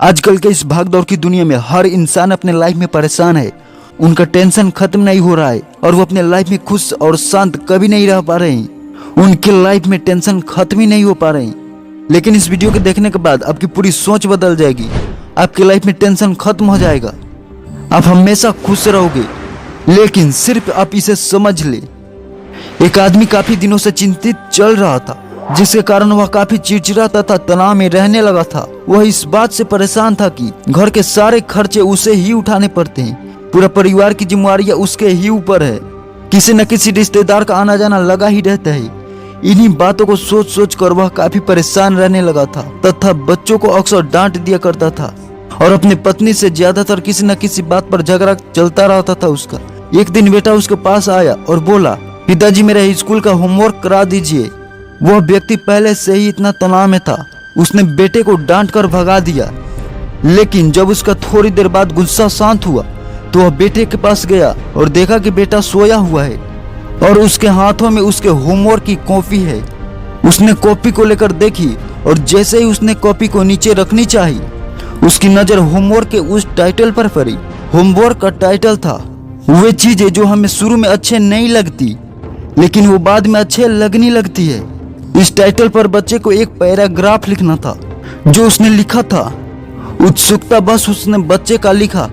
आजकल के इस भागदौड़ की दुनिया में हर इंसान अपने लाइफ में परेशान है। उनका टेंशन खत्म नहीं हो रहा है और वो अपने लाइफ में खुश और शांत कभी नहीं रह पा रहे हैं। उनके लाइफ में टेंशन खत्म ही नहीं हो पा रहे हैं। लेकिन इस वीडियो को देखने के बाद आपकी पूरी सोच बदल जाएगी। आपकी लाइफ में टेंशन खत्म हो जाएगा। आप हमेशा खुश रहोगे। लेकिन सिर्फ आप इसे समझ ले। एक आदमी काफी दिनों से चिंतित चल रहा था, जिसके कारण वह काफी चिड़चिड़ा तथा तनाव में रहने लगा था। वह इस बात से परेशान था कि घर के सारे खर्चे उसे ही उठाने पड़ते हैं। पूरा परिवार की जिम्मेदारियां उसके ही ऊपर है। किसी न किसी रिश्तेदार का आना जाना लगा ही रहता है। इन्हीं बातों को सोच सोच कर वह काफी परेशान रहने लगा था तथा बच्चों को अक्सर डांट दिया करता था और अपनी पत्नी से ज्यादातर किसी न किसी बात पर झगड़ा चलता रहता था उसका। एक दिन बेटा उसके पास आया और बोला, पिताजी मेरे स्कूल का होमवर्क करा दीजिए। वह व्यक्ति पहले से ही इतना तनाव में था। उसने बेटे को डांट कर भगा दिया। लेकिन जब उसका थोड़ी देर बाद गुस्सा शांत हुआ तो वह बेटे के पास गया और देखा कि बेटा सोया हुआ है और उसके हाथों में उसके होमवर्क की कॉपी है। उसने कॉपी को लेकर देखी और जैसे ही उसने कॉपी को नीचे रखनी चाहिए, उसकी नजर होमवर्क के उस टाइटल पर पड़ी। होमवर्क का टाइटल था वे चीजें जो हमें शुरू में अच्छे नहीं लगती लेकिन वो बाद में अच्छे लगने लगती है। इस टाइटल पर बच्चे को एक पैराग्राफ लिखना था। जो उसने लिखा था, उत्सुकता बस उसने बच्चे का लिखा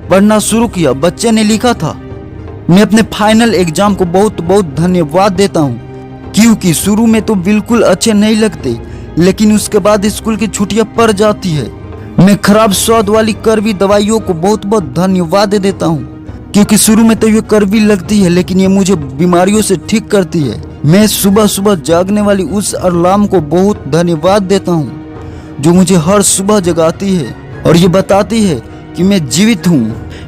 पढ़ना शुरू किया। बच्चे ने लिखा था, मैं अपने फाइनल एग्जाम को बहुत बहुत धन्यवाद देता हूँ, क्योंकि शुरू में तो बिल्कुल अच्छे नहीं लगते लेकिन उसके बाद स्कूल की छुट्टियां पड़ जाती है। मैं खराब स्वाद वाली कड़वी दवाइयों को बहुत बहुत धन्यवाद देता हूँ, क्योंकि शुरू में तो ये कड़वी लगती है लेकिन ये मुझे बीमारियों से ठीक करती है। मैं सुबह सुबह जागने वाली उस अलार्म को बहुत धन्यवाद देता हूँ जो मुझे हर सुबह जगाती है और ये बताती है कि मैं जीवित हूँ।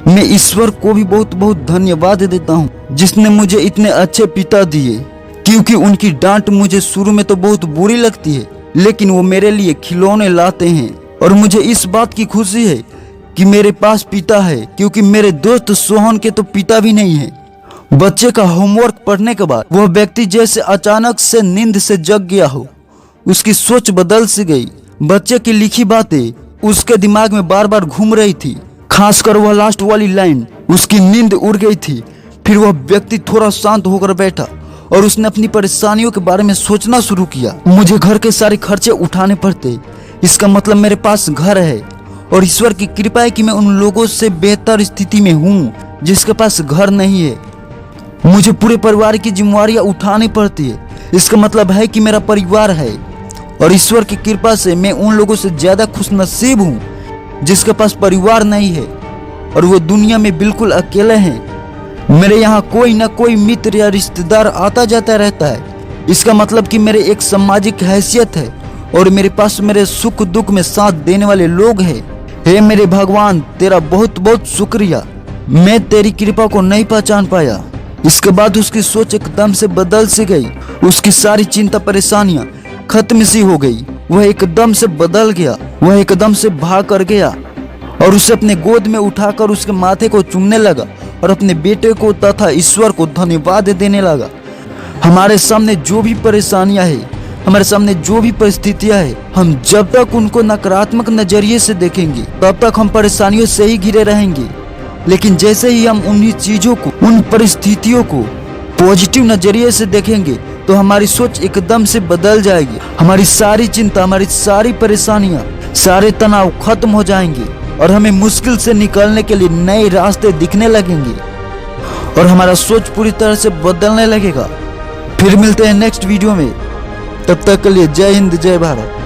मैं ईश्वर को भी बहुत बहुत धन्यवाद देता हूँ जिसने मुझे इतने अच्छे पिता दिए, क्योंकि उनकी डांट मुझे शुरू में तो बहुत बुरी लगती है लेकिन वो मेरे लिए खिलौने लाते हैं। और मुझे इस बात की खुशी है कि मेरे पास पिता है, क्योंकि मेरे दोस्त सोहन के तो पिता भी नहीं है। बच्चे का होमवर्क पढ़ने के बाद वह व्यक्ति जैसे अचानक से नींद से जग गया हो। उसकी सोच बदल सी गई। बच्चे की लिखी बातें उसके दिमाग में बार बार घूम रही थी, खासकर वह लास्ट वाली लाइन। उसकी नींद उड़ गई थी। फिर वह व्यक्ति थोड़ा शांत होकर बैठा और उसने अपनी परेशानियों के बारे में सोचना शुरू किया। मुझे घर के सारे खर्चे उठाने पड़ते, इसका मतलब मेरे पास घर है और ईश्वर की कृपा है कि मैं उन लोगों से बेहतर स्थिति में हूँ जिसके पास घर नहीं है। मुझे पूरे परिवार की जिम्मेदारियां उठानी पड़ती है, इसका मतलब है कि मेरा परिवार है और ईश्वर की कृपा से मैं उन लोगों से ज्यादा खुशनसीब हूँ जिसके पास परिवार नहीं है और वो दुनिया में बिल्कुल अकेले हैं। मेरे यहाँ कोई ना कोई मित्र या रिश्तेदार आता जाता रहता है, इसका मतलब कि मेरे एक सामाजिक हैसियत है और मेरे पास मेरे सुख दुख में साथ देने वाले लोग हैं। हे मेरे भगवान, तेरा बहुत बहुत शुक्रिया। मैं तेरी कृपा को नहीं पहचान पाया। इसके बाद उसकी सोच एकदम से बदल सी गई। उसकी सारी चिंता परेशानियां खत्म सी हो गई। वह एकदम से बदल गया। वह एकदम से भाग कर गया और उसे अपने गोद में उठाकर उसके माथे को चूमने लगा और अपने बेटे को तथा ईश्वर को धन्यवाद देने लगा। हमारे सामने जो भी परेशानियां है, हमारे सामने जो भी परिस्थितियां है, हम जब तक उनको नकारात्मक नजरिए से देखेंगे तब तक हम परेशानियों से ही घिरे रहेंगे। लेकिन जैसे ही हम उन्हीं चीजों को, उन परिस्थितियों को पॉजिटिव नजरिए से देखेंगे तो हमारी सोच एकदम से बदल जाएगी। हमारी सारी चिंता, हमारी सारी परेशानियां, सारे तनाव खत्म हो जाएंगे और हमें मुश्किल से निकलने के लिए नए रास्ते दिखने लगेंगे और हमारा सोच पूरी तरह से बदलने लगेगा। फिर मिलते हैं नेक्स्ट वीडियो में। तब तक के लिए जय हिंद, जय भारत।